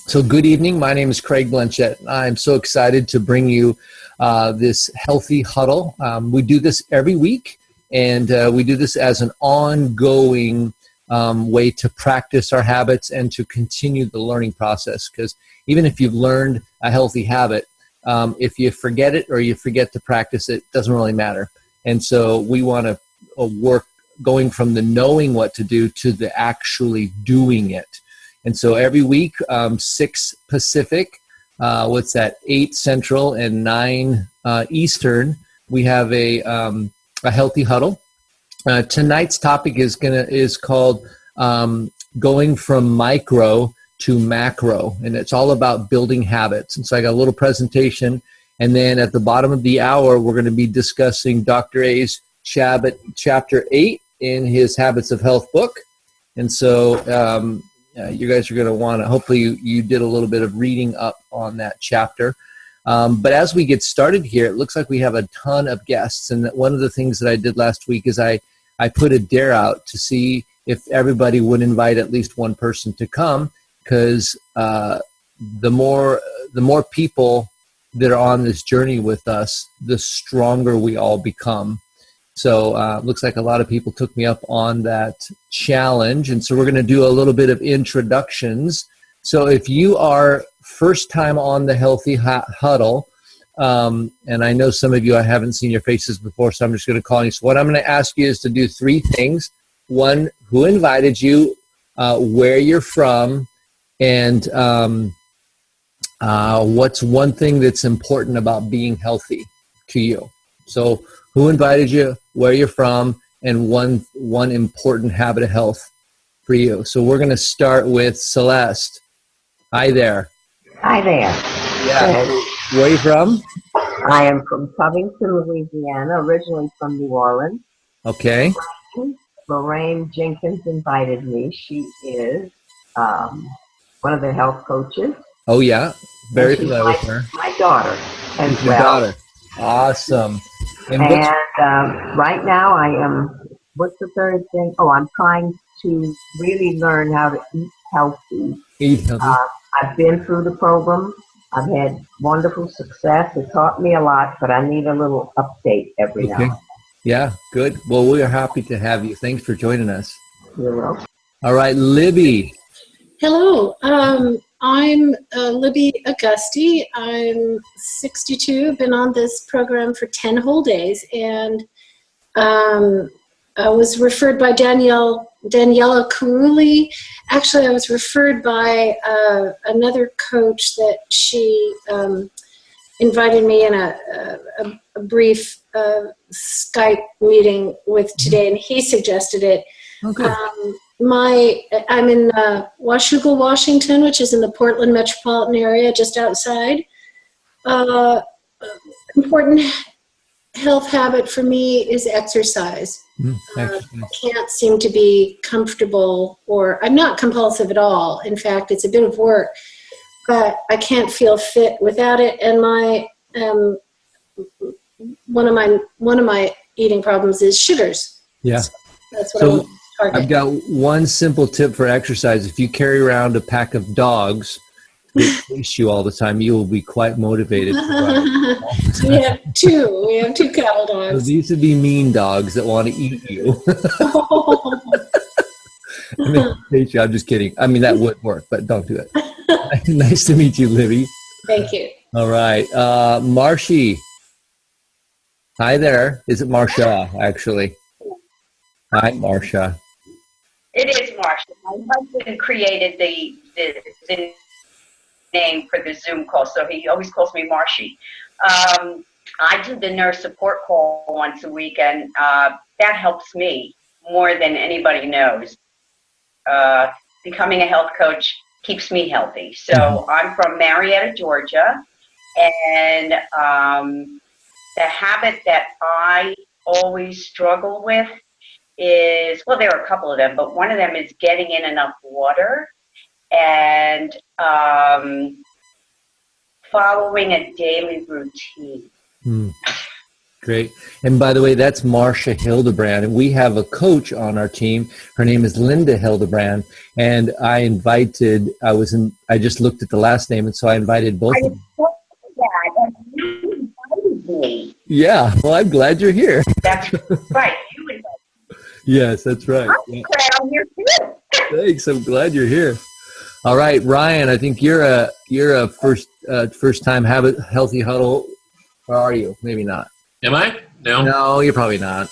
So good evening. My name is Craig Blanchett. I'm so excited to bring you this healthy huddle. We do this every week, and we do this as an ongoing way to practice our habits and to continue the learning process. Because even if you've learned a healthy habit, if you forget it or you forget to practice it, it doesn't really matter. And so we want to work going from the knowing what to do to the actually doing it. And so every week, 6 Pacific, 8 Central and 9 Eastern, we have a healthy huddle. Tonight's topic is called going from micro to macro, and it's all about building habits. And so I got a little presentation, and then at the bottom of the hour, we're going to be discussing Dr. A's chapter 8 in his Habits of Health book. And so you guys are going to want to, hopefully you did a little bit of reading up on that chapter. But as we get started here, it looks like we have a ton of guests. And one of the things that I did last week is I put a dare out to see if everybody would invite at least one person to come, because the more people that are on this journey with us, the stronger we all become. So looks like a lot of people took me up on that challenge. And so we're going to do a little bit of introductions. So if you are first time on the Healthy Huddle, and I know some of you, I haven't seen your faces before, so I'm just going to call you. So what I'm going to ask you is to do 3 things. 1, who invited you, where you're from, and what's one thing that's important about being healthy to you. So who invited you, where you're from, and one important habit of health for you. So we're going to start with Celeste. Hi there. Hi there. Yeah. Where are you from? I am from Covington, Louisiana, originally from New Orleans. Okay. Lorraine Jenkins invited me. She is one of the health coaches. Oh, yeah. Very familiar with her. My daughter as She's your well. daughter. Awesome. And right now I am, what's the third thing? Oh, I'm trying to really learn how to eat healthy. I've been through the program. I've had wonderful success. It taught me a lot, but I need a little update every now and then. Yeah, good. Well, we are happy to have you. Thanks for joining us. You're welcome. All right, Libby. Hello. I'm Libby Augusti. I'm 62, been on this program for 10 whole days, and I was referred by Daniela Carulli. Actually, I was referred by another coach that she invited me in a brief Skype meeting with today, and he suggested it. Okay. I'm in Washougal, Washington, which is in the Portland metropolitan area, just outside. Important health habit for me is exercise. I can't seem to be comfortable, or I'm not compulsive at all. In fact, it's a bit of work, but I can't feel fit without it. And my one of my eating problems is sugars. Yeah, so that's what I want to target. I've got one simple tip for exercise. If you carry around a pack of dogs that chase you all the time, you will be quite motivated. We have two cattle dogs. So these would be mean dogs that want to eat you. I'm just kidding. I mean, that would work, but don't do it. Nice to meet you, Libby. Thank you. All right. Marshy. Hi there. Is it Marsha, actually? Hi, Marsha. It is Marsha. My husband created the name for the Zoom call, so he always calls me Marshy. I do the nurse support call once a week, and that helps me more than anybody knows. Becoming a health coach keeps me healthy. So I'm from Marietta, Georgia, and the habit that I always struggle with is, well, there are a couple of them, but one of them is getting in enough water and following a daily routine. Great. And by the way, that's Marcia Hildebrand. And we have a coach on our team. Her name is Linda Hildebrand. And I just looked at the last name, and so I invited both of them. Yeah, well, I'm glad you're here. That's right. You invited me. Yes, that's right. I'm glad I'm here too. Thanks. I'm glad you're here. All right, Ryan, I think you're a first time healthy huddle. Or are you? Maybe not. Am I? No. No, you're probably not.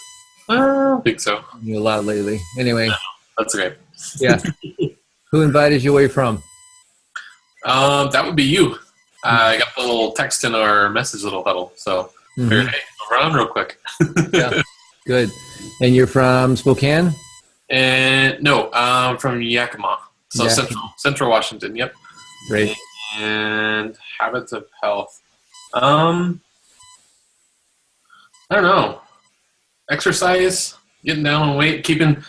I don't think so. You're a lot lately. Anyway. No, that's okay. Yeah. Who invited you away from? That would be you. I got the little text in our message little huddle, so figured, hey, go around real quick. Yeah. Good. And you're from Spokane? And no, from Yakima. So Central Washington, yep. Great. And habits of health. I don't know. Exercise, getting down on weight, keeping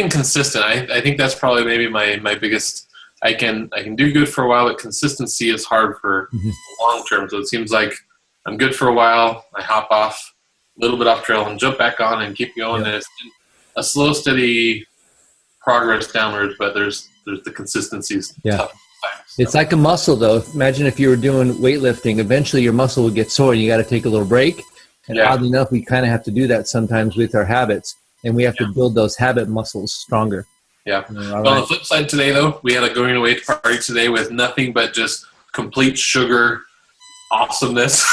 consistent. I think that's probably maybe my biggest. I can do good for a while, but consistency is hard for long term. So it seems like I'm good for a while. I hop off a little bit off trail and jump back on and keep going. Yep. And it's a slow, steady progress downwards, but there's the consistencies. Yeah. Tough times, so. It's like a muscle, though. Imagine if you were doing weightlifting. Eventually, your muscle would get sore, and you got to take a little break. And oddly enough, we kind of have to do that sometimes with our habits, and we have to build those habit muscles stronger. Yeah. Well, on the flip side today, though, we had a going away party today with nothing but just complete sugar awesomeness,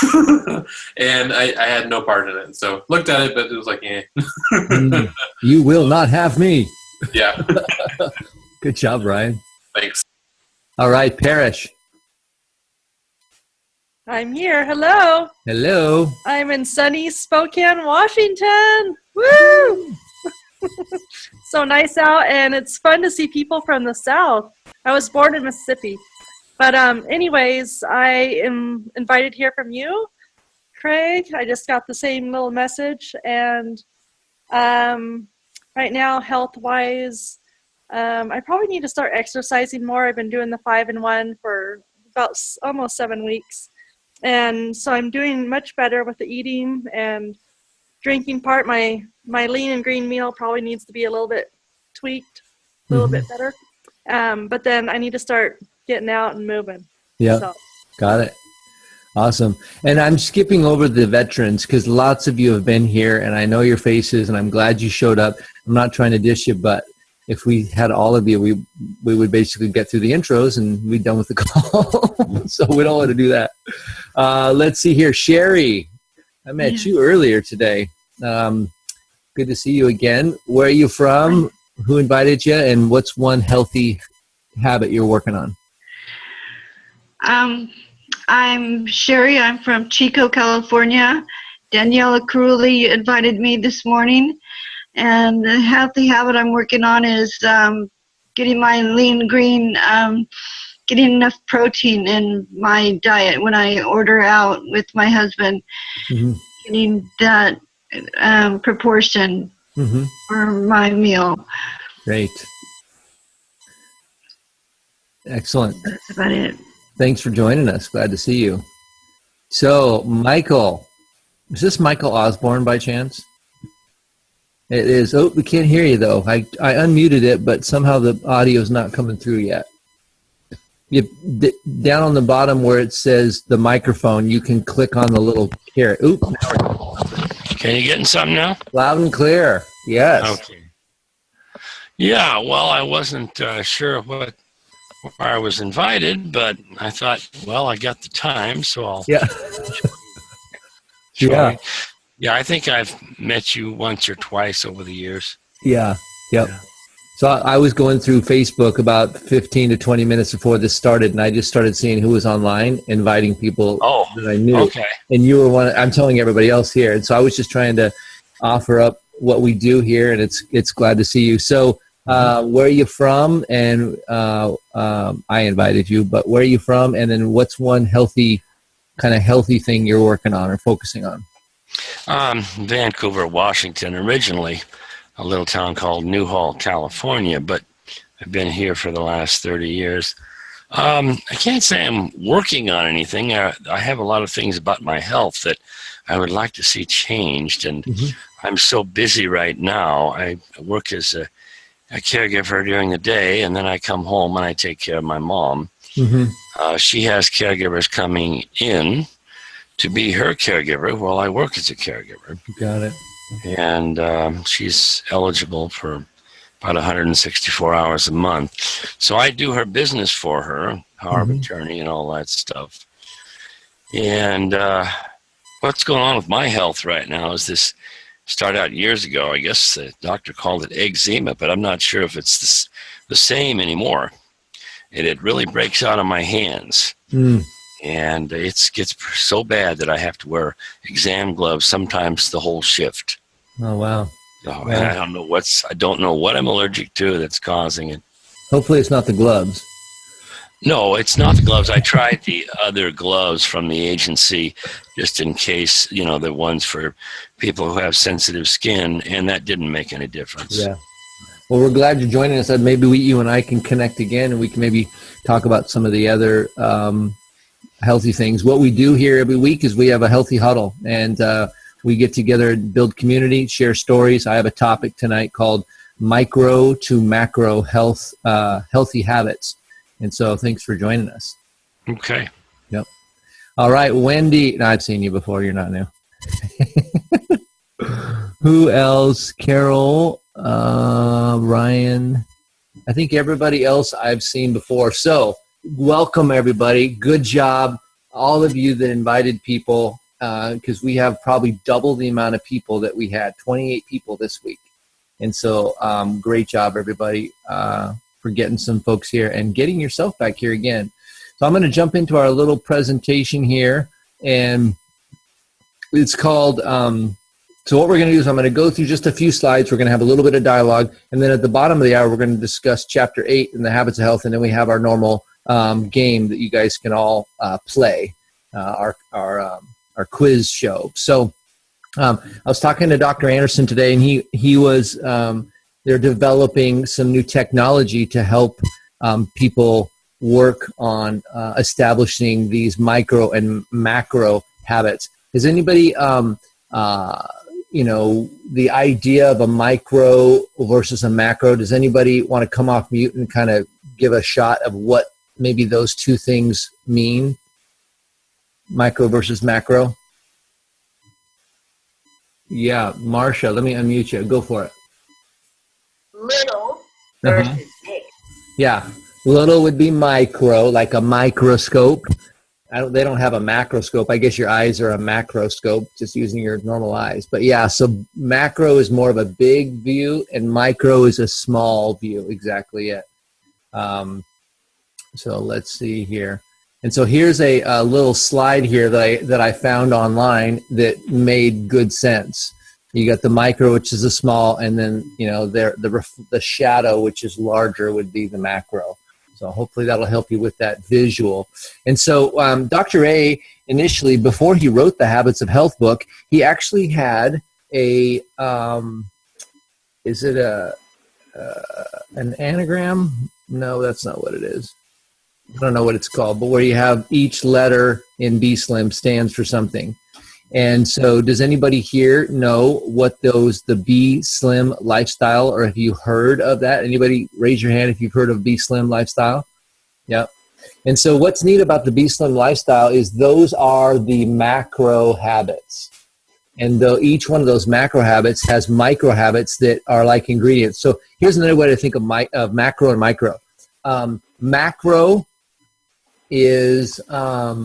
and I had no part in it. So looked at it, but it was like, eh. You will not have me. Yeah. Good job, Ryan. Thanks. All right, Parrish. I'm here. Hello. Hello. I'm in sunny Spokane, Washington. Woo! So nice out, and it's fun to see people from the South. I was born in Mississippi. But anyways, I am invited here from you, Craig. I just got the same little message. And right now, health-wise, I probably need to start exercising more. I've been doing the 5-in-1 for about almost 7 weeks. And so I'm doing much better with the eating and drinking part. My lean and green meal probably needs to be a little bit tweaked, a little bit better. But then I need to start getting out and moving. Yeah, so. Got it. Awesome. And I'm skipping over the veterans because lots of you have been here, and I know your faces, and I'm glad you showed up. I'm not trying to dish you, but if we had all of you, we would basically get through the intros and we'd done with the call. So we don't want to do that. Let's see here. Sherry, I met you earlier today. Good to see you again. Where are you from? Who invited you? And what's one healthy habit you're working on? I'm Sherry. I'm from Chico, California. Daniela Crowley invited me this morning. And the healthy habit I'm working on is getting my lean green, getting enough protein in my diet when I order out with my husband, getting that proportion for my meal. Great. Excellent. That's about it. Thanks for joining us. Glad to see you. So, Michael, is this Michael Osborne by chance? It is. Oh, we can't hear you, though. I unmuted it, but somehow the audio is not coming through yet. Down on the bottom where it says the microphone, you can click on the little carrot. Oop. Can you get something now? Loud and clear. Yes. Okay. Yeah, well, I wasn't sure where I was invited, but I thought, well, I got the time, so I'll... Yeah. Yeah. Yeah, I think I've met you once or twice over the years. Yeah. Yep. Yeah. So I was going through Facebook about 15 to 20 minutes before this started, and I just started seeing who was online, inviting people that I knew. Okay. And you were one. I'm telling everybody else here, and so I was just trying to offer up what we do here, and it's glad to see you. So where are you from? And I invited you, but where are you from? And then what's one healthy thing you're working on or focusing on? Vancouver, Washington, originally a little town called Newhall, California, but I've been here for the last 30 years. I can't say I'm working on anything. I have a lot of things about my health that I would like to see changed. And I'm so busy right now. I work as a caregiver during the day, and then I come home and I take care of my mom. She has caregivers coming in to be her caregiver while I work as a caregiver. Got it. And she's eligible for about 164 hours a month. So I do her business for her, power of attorney and all that stuff. And what's going on with my health right now is this started out years ago. I guess the doctor called it eczema, but I'm not sure if it's the same anymore. It really breaks out on my hands. And it gets so bad that I have to wear exam gloves sometimes the whole shift. Oh, wow. Oh, and I don't know what I'm allergic to that's causing it. Hopefully it's not the gloves. No, it's not the gloves. I tried the other gloves from the agency just in case, the ones for people who have sensitive skin, and that didn't make any difference. Yeah. Well, we're glad you're joining us. Maybe you and I can connect again, and we can maybe talk about some of the other healthy things. What we do here every week is we have a healthy huddle, and we get together and build community, share stories. I have a topic tonight called Micro to Macro Health, Healthy Habits. And so thanks for joining us. Okay. Yep. All right, Wendy. No, I've seen you before. You're not new. Who else? Carol, Ryan. I think everybody else I've seen before. So welcome, everybody. Good job. All of you that invited people, because we have probably double the amount of people that we had, 28 people this week. And so great job, everybody, for getting some folks here and getting yourself back here again. So I'm going to jump into our little presentation here, and it's called, so what we're going to do is I'm going to go through just a few slides. We're going to have a little bit of dialogue, and then at the bottom of the hour, we're going to discuss Chapter 8 in the Habits of Health, and then we have our normal game that you guys can all play, our quiz show. So I was talking to Dr. Anderson today, and he was they're developing some new technology to help people work on establishing these micro and macro habits. Has anybody, the idea of a micro versus a macro, does anybody want to come off mute and kind of give a shot of what maybe those two things mean? Micro versus macro? Yeah, Marsha, let me unmute you. Go for it. Little versus big. Yeah, little would be micro, like a microscope. They don't have a macroscope. I guess your eyes are a macroscope, just using your normal eyes. But yeah, so macro is more of a big view, and micro is a small view. Exactly it. So let's see here. And so here's a little slide here that I found online that made good sense. You got the micro, which is the small, and then the shadow, which is larger, would be the macro. So hopefully that'll help you with that visual. And so Dr. A, initially, before he wrote the Habits of Health book, he actually had an anagram? No, that's not what it is. I don't know what it's called, but where you have each letter in B-Slim stands for something. And so does anybody here know what the B-Slim lifestyle, or have you heard of that? Anybody raise your hand if you've heard of B-Slim lifestyle? Yep. And so what's neat about the B-Slim lifestyle is those are the macro habits. And though each one of those macro habits has micro habits that are like ingredients. So here's another way to think of macro and micro. Macro is, I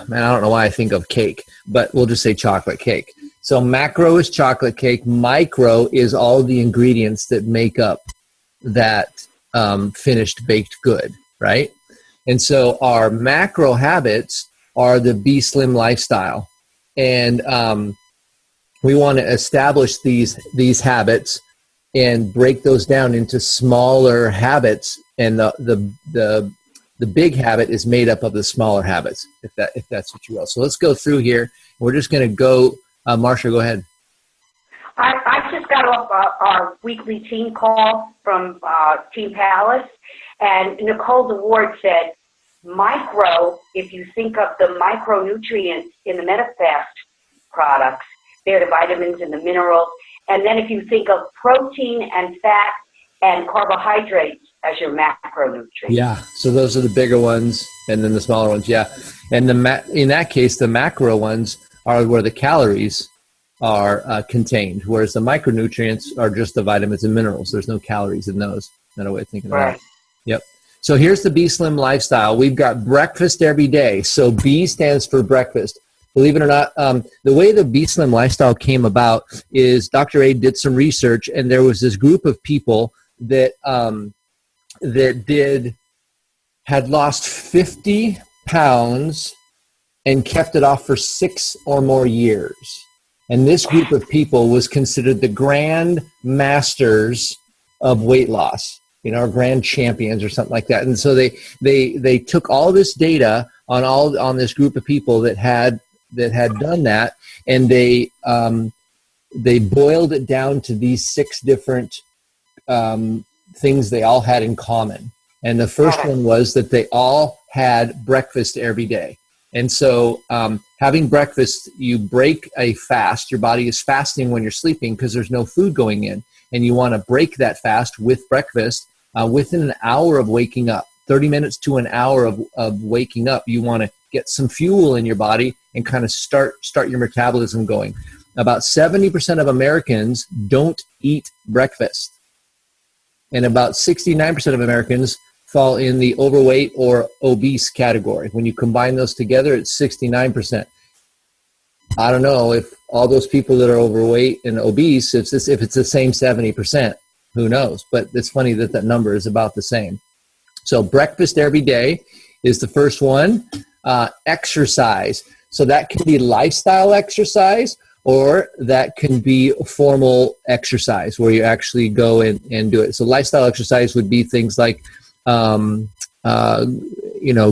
don't know why I think of cake, but we'll just say chocolate cake. So macro is chocolate cake. Micro is all the ingredients that make up that finished baked good, right? And so our macro habits are the B-Slim lifestyle. And we want to establish these habits and break those down into smaller habits. And the big habit is made up of the smaller habits, if that's what you will. So let's go through here. We're just going to go. Marsha, go ahead. I just got off our weekly team call from Team Palace, and Nicole DeWard said, micro, if you think of the micronutrients in the MetaFast products. They're the vitamins and the minerals. And then if you think of protein and fat and carbohydrates as your macronutrients. Yeah, so those are the bigger ones, and then the smaller ones, yeah. And in that case, the macro ones are where the calories are contained, whereas the micronutrients are just the vitamins and minerals. There's no calories in those. Another way of thinking about it. Yep. So here's the Be Slim lifestyle. We've got breakfast every day. So B stands for breakfast. Believe it or not, the way the Be Slim lifestyle came about is Dr. A did some research, and there was this group of people that had lost 50 pounds and kept it off for 6 or more years. And this group of people was considered the grand masters of weight loss, or grand champions or something like that. And so they took all this data on this group of people that had done that, and they boiled it down to these 6 different things they all had in common. And the first one was that they all had breakfast every day. And so having breakfast, you break a fast. Your body is fasting when you're sleeping because there's no food going in. And you want to break that fast with breakfast within an hour of waking up, 30 minutes to an hour of waking up. You want to get some fuel in your body and kind of start your metabolism going. About 70% of Americans don't eat breakfast. And about 69% of Americans fall in the overweight or obese category. When you combine those together, it's 69%. I don't know if all those people that are overweight and obese, if it's the same 70%, who knows? But it's funny that number is about the same. So breakfast every day is the first one. Exercise. So that can be lifestyle exercise, or that can be formal exercise where you actually go and do it. So lifestyle exercise would be things like,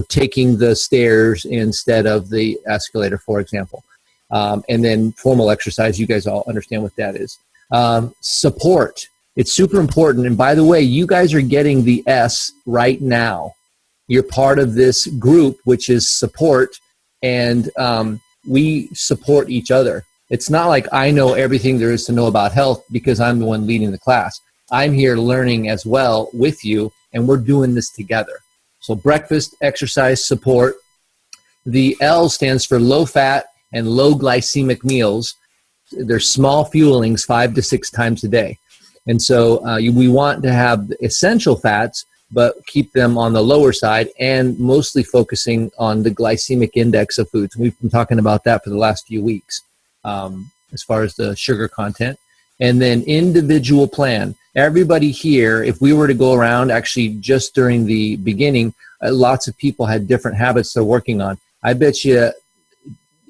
taking the stairs instead of the escalator, for example. And then formal exercise, you guys all understand what that is. Support. It's super important. And by the way, you guys are getting the S right now. You're part of this group, which is support, and we support each other. It's not like I know everything there is to know about health because I'm the one leading the class. I'm here learning as well with you, and we're doing this together. So breakfast, exercise, support. The L stands for low fat and low glycemic meals. They're small fuelings 5 to 6 times a day. And so we want to have essential fats, but keep them on the lower side and mostly focusing on the glycemic index of foods. We've been talking about that for the last few weeks as far as the sugar content. And then individual plan. Everybody here, if we were to go around, actually just during the beginning, lots of people had different habits they're working on. I bet you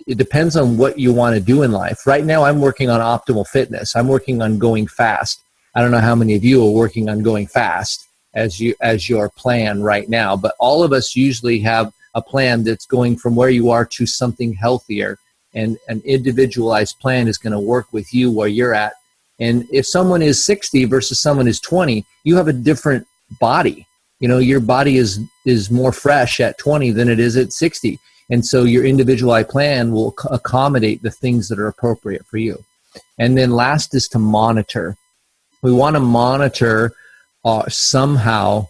it depends on what you want to do in life. Right now, I'm working on optimal fitness. I'm working on going fast. I don't know how many of you are working on going fast as your plan right now, but all of us usually have a plan that's going from where you are to something healthier, and an individualized plan is going to work with you where you're at. And if someone is 60 versus someone is 20, you have a different body. Your body is more fresh at 20 than it is at 60. And so your individualized plan will accommodate the things that are appropriate for you. And then last is to monitor. We want to monitor somehow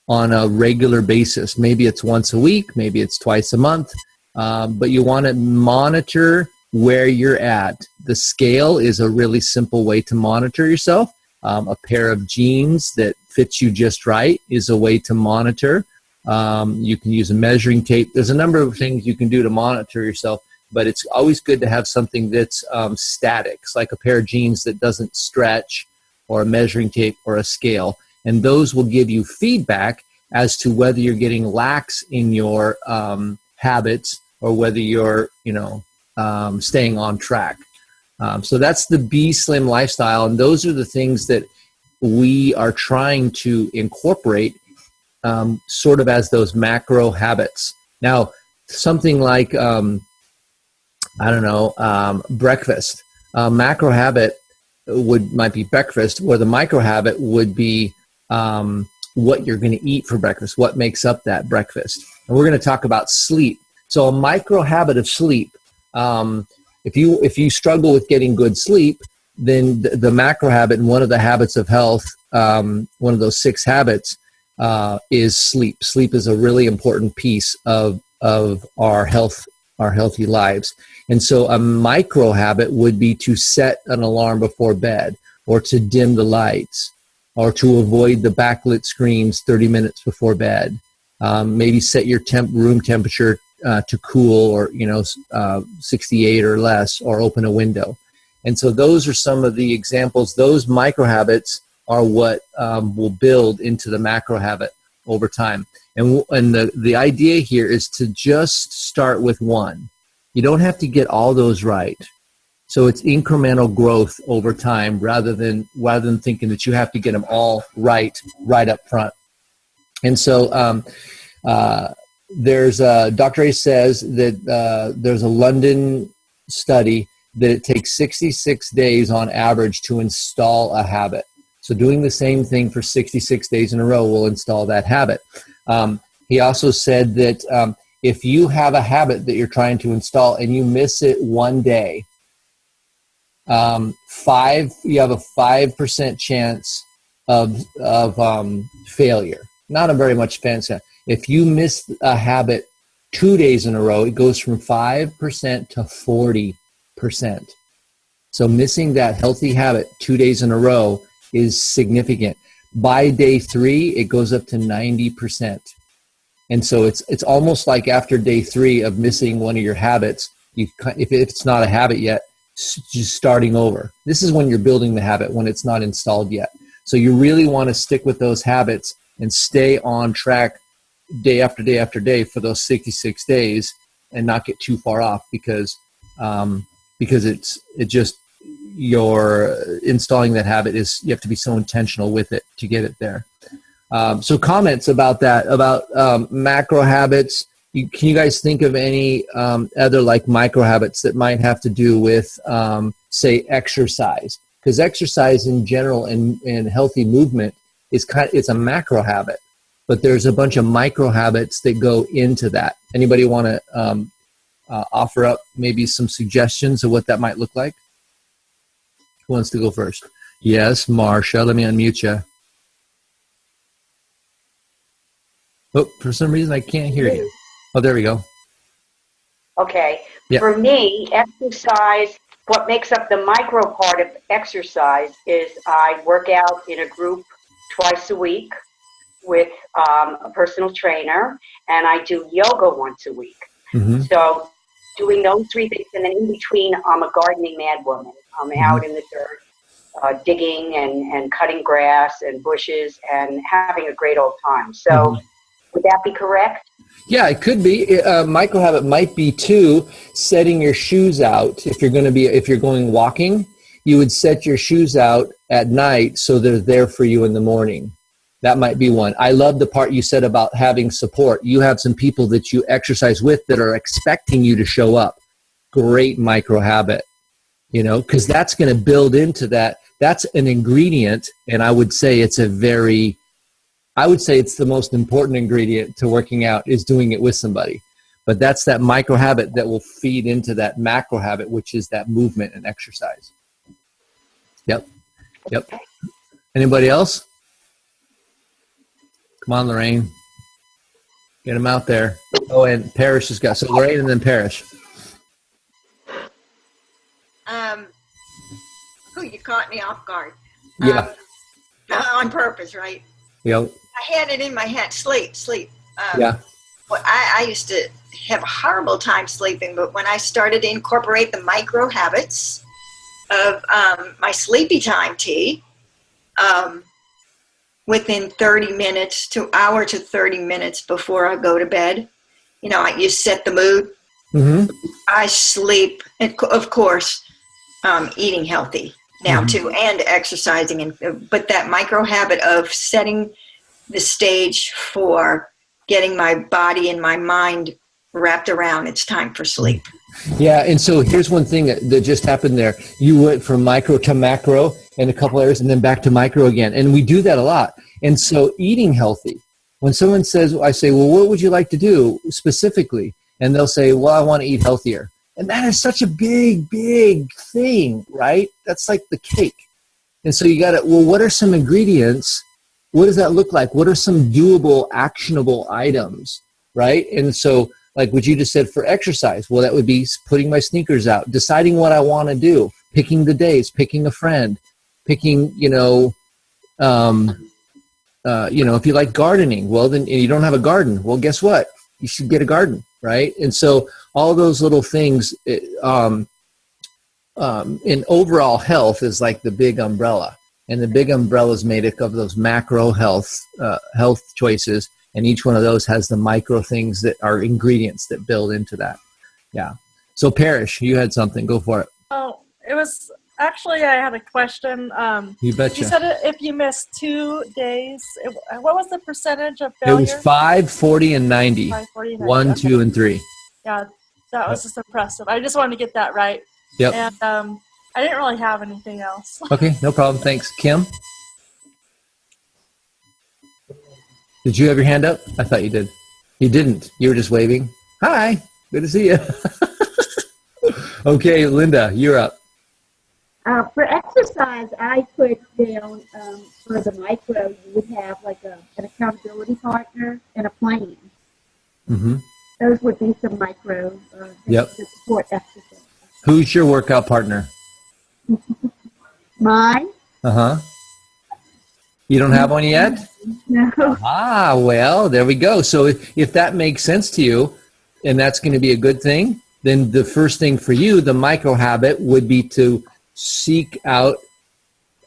on a regular basis. Maybe it's once a week, maybe it's twice a month, but you want to monitor where you're at. The scale is a really simple way to monitor yourself. A pair of jeans that fits you just right is a way to monitor. You can use a measuring tape. There's a number of things you can do to monitor yourself, but it's always good to have something that's static, like a pair of jeans that doesn't stretch, or a measuring tape, or a scale. And those will give you feedback as to whether you're getting lax in your habits or whether you're, staying on track. So that's the Be Slim lifestyle, and those are the things that we are trying to incorporate sort of as those macro habits. Now, something like, breakfast. Macro habit might be breakfast, where the micro habit would be what you're going to eat for breakfast, what makes up that breakfast. And we're going to talk about sleep. So a micro habit of sleep If you struggle with getting good sleep, then the macro habit and one of the habits of health, one of those 6 habits, is sleep. Sleep is a really important piece of our health, our healthy lives. And so a micro habit would be to set an alarm before bed, or to dim the lights, or to avoid the backlit screens 30 minutes before bed. Maybe set your room temperature to cool, or 68 or less, or open a window. And so those are some of the examples. Those micro habits are what will build into the macro habit over time. And the idea here is to just start with one. You don't have to get all those right. So it's incremental growth over time, rather than thinking that you have to get them all right up front. And so there's Dr. A says that there's a London study that it takes 66 days on average to install a habit. So doing the same thing for 66 days in a row will install that habit. He also said that if you have a habit that you're trying to install and you miss it one day, you have a 5% chance of failure. Not a very much chance. If you miss a habit 2 days in a row, it goes from 5% to 40%. So missing that healthy habit 2 days in a row is significant. By day 3, it goes up to 90%. And so it's almost like after day 3 of missing one of your habits, if it's not a habit yet, just starting over. This is when you're building the habit, when it's not installed yet. So you really want to stick with those habits and stay on track day after day after day for those 66 days, and not get too far off, because you're installing that habit you have to be so intentional with it to get it there. So comments about that, about macro habits. Can you guys think of any other like micro habits that might have to do with, say, exercise? Because exercise in general and healthy movement it's a macro habit, but there's a bunch of micro habits that go into that. Anybody want to offer up maybe some suggestions of what that might look like? Who wants to go first? Yes, Marsha. Let me unmute you. Oh, for some reason I can't hear you. Oh, there we go. Okay. Yeah. For me, exercise, what makes up the micro part of exercise is I work out in a group twice a week with a personal trainer, and I do yoga once a week. Mm-hmm. So doing those 3 things, and then in between, I'm a gardening mad woman. I'm out in the dirt, digging and cutting grass and bushes and having a great old time. So would that be correct? Yeah, it could be. Micro habit might be too, setting your shoes out. If you're going walking, you would set your shoes out at night so they're there for you in the morning. That might be one. I love the part you said about having support. You have some people that you exercise with that are expecting you to show up. Great micro habit, because that's going to build into that. That's an ingredient, and I would say it's the most important ingredient to working out is doing it with somebody. But that's that micro habit that will feed into that macro habit, which is that movement and exercise. Yep. Anybody else? Come on, Lorraine. Get them out there. Oh, and Parrish has got. So Lorraine and then Parrish. You caught me off guard. Yeah. On purpose, right? Yep. I had it in my head. Sleep. Yeah. Well, I used to have a horrible time sleeping, but when I started to incorporate the micro habits of my sleepy time tea, within 30 minutes to 30 minutes before I go to bed, you set the mood. Mm-hmm. I sleep, and of course, eating healthy now too, and exercising, but that micro habit of setting the stage for getting my body and my mind wrapped around it's time for sleep. Yeah, and so here's one thing that just happened there. You went from micro to macro in a couple areas and then back to micro again. And we do that a lot. And so eating healthy, when someone says, I say, well, what would you like to do specifically? And they'll say, well, I want to eat healthier. And that is such a big, big thing, right? That's like the cake. And so you got to, well, what are some ingredients? What does that look like? What are some doable, actionable items, right? And so like what you just said for exercise, well, that would be putting my sneakers out, deciding what I want to do, picking the days, picking a friend, picking, if you like gardening, well, then you don't have a garden. Well, guess what? You should get a garden, right? And so all those little things in overall health is like the big umbrella. And the big umbrella is made up of those macro health choices. And each one of those has the micro things that are ingredients that build into that. Yeah. So Parrish, you had something. Go for it. Oh, it was actually, I had a question. You betcha. You said if you missed 2 days, what was the percentage of failure? It was 5, 40, and 90. 5, 40, 90. 1, 2, and 3. Yeah, that was just impressive. I just wanted to get that right. Yep. And I didn't really have anything else. Okay, no problem. Thanks. Kim? Did you have your hand up? I thought you did. You didn't. You were just waving. Hi. Good to see you. Okay, Linda, you're up. For exercise, I put down for the micro, you would have like an accountability partner and a plan. Mm-hmm. Those would be some micro things to support exercise. Who's your workout partner? Mine? Uh-huh. You don't have one yet? No. Ah, well, there we go. So if that makes sense to you, and that's going to be a good thing, then the first thing for you, the micro habit, would be to seek out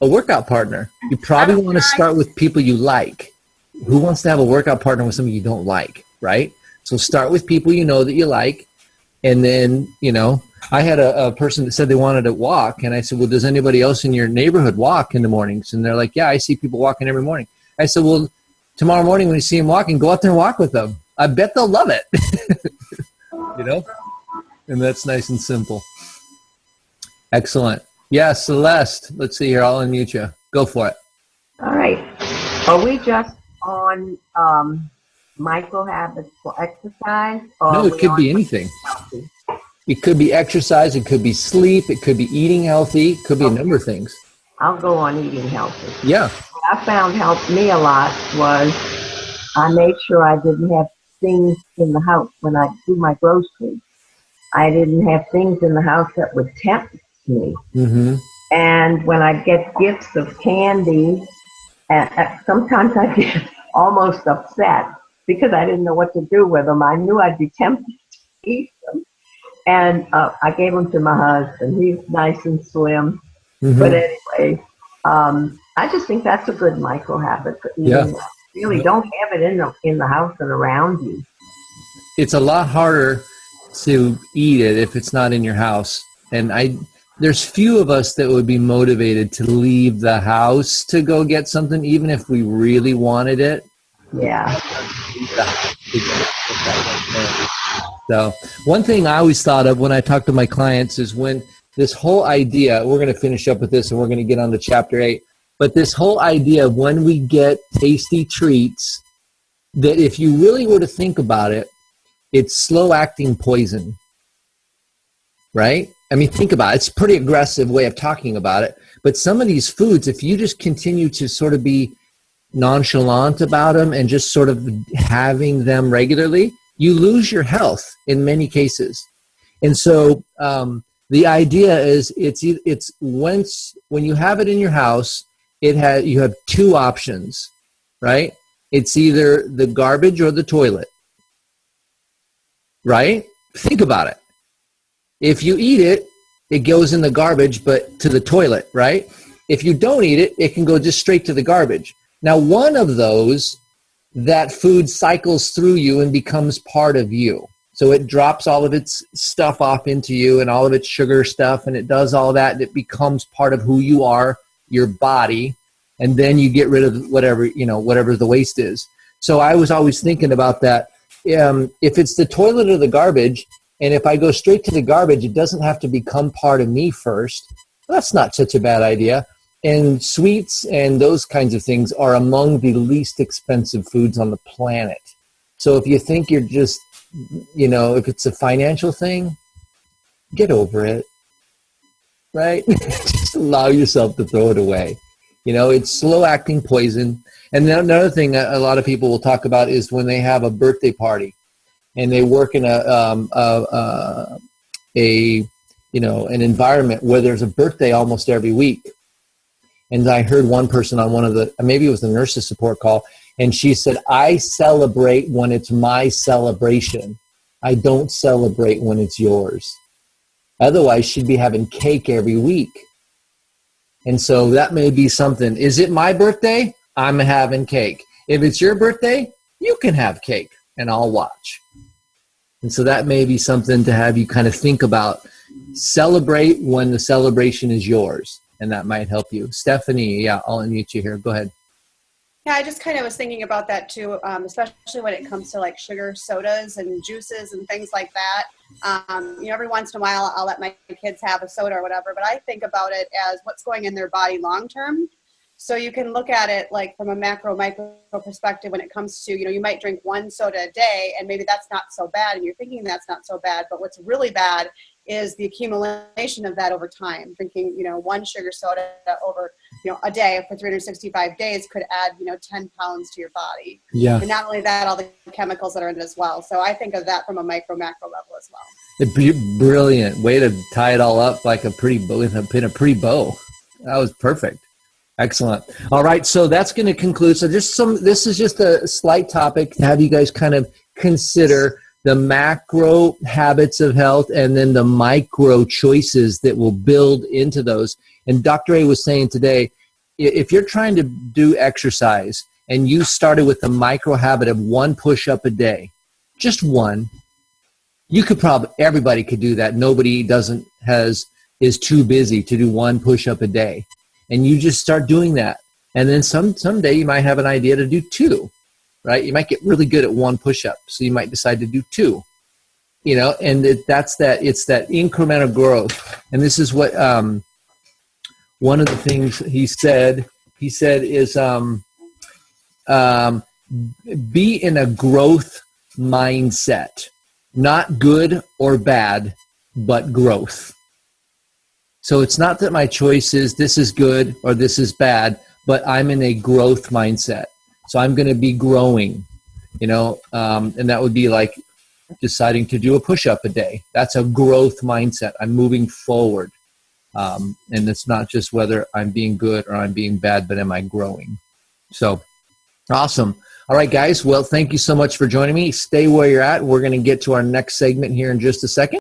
a workout partner. You probably want to start with people you like. Who wants to have a workout partner with somebody you don't like, right? So start with people you know that you like, and then, I had a person that said they wanted to walk, and I said, well, does anybody else in your neighborhood walk in the mornings? And they're like, yeah, I see people walking every morning. I said, well, tomorrow morning when you see them walking, go out there and walk with them. I bet they'll love it. And that's nice and simple. Excellent. Yeah, Celeste, let's see here. I'll unmute you. Go for it. All right. Are we just on micro habits for exercise? Or no, it could be anything. Healthy? It could be exercise. It could be sleep. It could be eating healthy. It could be a number of things. I'll go on eating healthy. Yeah. What I found helped me a lot was I made sure I didn't have things in the house when I do my groceries. I didn't have things in the house that would tempt me. Mm-hmm. And when I get gifts of candy, sometimes I get almost upset because I didn't know what to do with them. I knew I'd be tempted to eat them. And I gave them to my husband. He's nice and slim. Mm-hmm. But anyway, I just think that's a good micro habit for eating. Yeah. Really, don't have it in the house and around you. It's a lot harder to eat it if it's not in your house. And there's few of us that would be motivated to leave the house to go get something, even if we really wanted it. Yeah. So one thing I always thought of when I talk to my clients is when this whole idea, we're going to finish up with this and we're going to get on to chapter 8, but this whole idea of when we get tasty treats, that if you really were to think about it, it's slow-acting poison, right? I mean, think about it. It's a pretty aggressive way of talking about it, but some of these foods, if you just continue to sort of be nonchalant about them and just sort of having them regularly, you lose your health in many cases. And so the idea is it's when you have it in your house, you have two options, right? It's either the garbage or the toilet, right? Think about it. If you eat it, it goes in the garbage, but to the toilet, right? If you don't eat it, it can go just straight to the garbage. Now, one of those, that food cycles through you and becomes part of you. So it drops all of its stuff off into you and all of its sugar stuff, and it does all that, and it becomes part of who you are, your body, and then you get rid of whatever the waste is. So I was always thinking about that. If it's the toilet or the garbage, and if I go straight to the garbage, it doesn't have to become part of me first. Well, that's not such a bad idea. And sweets and those kinds of things are among the least expensive foods on the planet. So if you think you're just, if it's a financial thing, get over it, right? Just allow yourself to throw it away. It's slow-acting poison. And then another thing a lot of people will talk about is when they have a birthday party and they work in an environment where there's a birthday almost every week. And I heard one person on maybe it was the nurse's support call, and she said, I celebrate when it's my celebration. I don't celebrate when it's yours. Otherwise, she'd be having cake every week. And so that may be something. Is it my birthday? I'm having cake. If it's your birthday, you can have cake, and I'll watch. And so that may be something to have you kind of think about. Celebrate when the celebration is yours, and that might help you. Stephanie, yeah, I'll unmute you here. Go ahead. Yeah, I just kind of was thinking about that too, especially when it comes to like sugar sodas and juices and things like that. Every once in a while I'll let my kids have a soda or whatever, but I think about it as what's going in their body long term. So you can look at it like from a macro, micro perspective when it comes to, you might drink one soda a day and maybe that's not so bad and you're thinking that's not so bad, but what's really bad is the accumulation of that over time. Drinking, one sugar soda over, a day for 365 days could add, 10 pounds to your body. Yeah. And not only that, all the chemicals that are in it as well. So I think of that from a micro, macro level as well. Brilliant way to tie it all up like a pretty bow, in a pretty bow. That was perfect. Excellent. All right. So that's going to conclude. So this is just a slight topic to have you guys kind of consider the macro habits of health and then the micro choices that will build into those. And Dr. A was saying today, if you're trying to do exercise and you started with the micro habit of one push-up a day, just one, everybody could do that. Nobody is too busy to do one push-up a day. And you just start doing that. And then someday you might have an idea to do two. Right? You might get really good at one push-up, so you might decide to do two. And it's that incremental growth. And this is what one of the things he said is be in a growth mindset, not good or bad, but growth. So it's not that my choice is this is good or this is bad, but I'm in a growth mindset. So I'm going to be growing, and that would be like deciding to do a push-up a day. That's a growth mindset. I'm moving forward. And it's not just whether I'm being good or I'm being bad, but am I growing? So awesome. All right, guys. Well, thank you so much for joining me. Stay where you're at. We're going to get to our next segment here in just a second.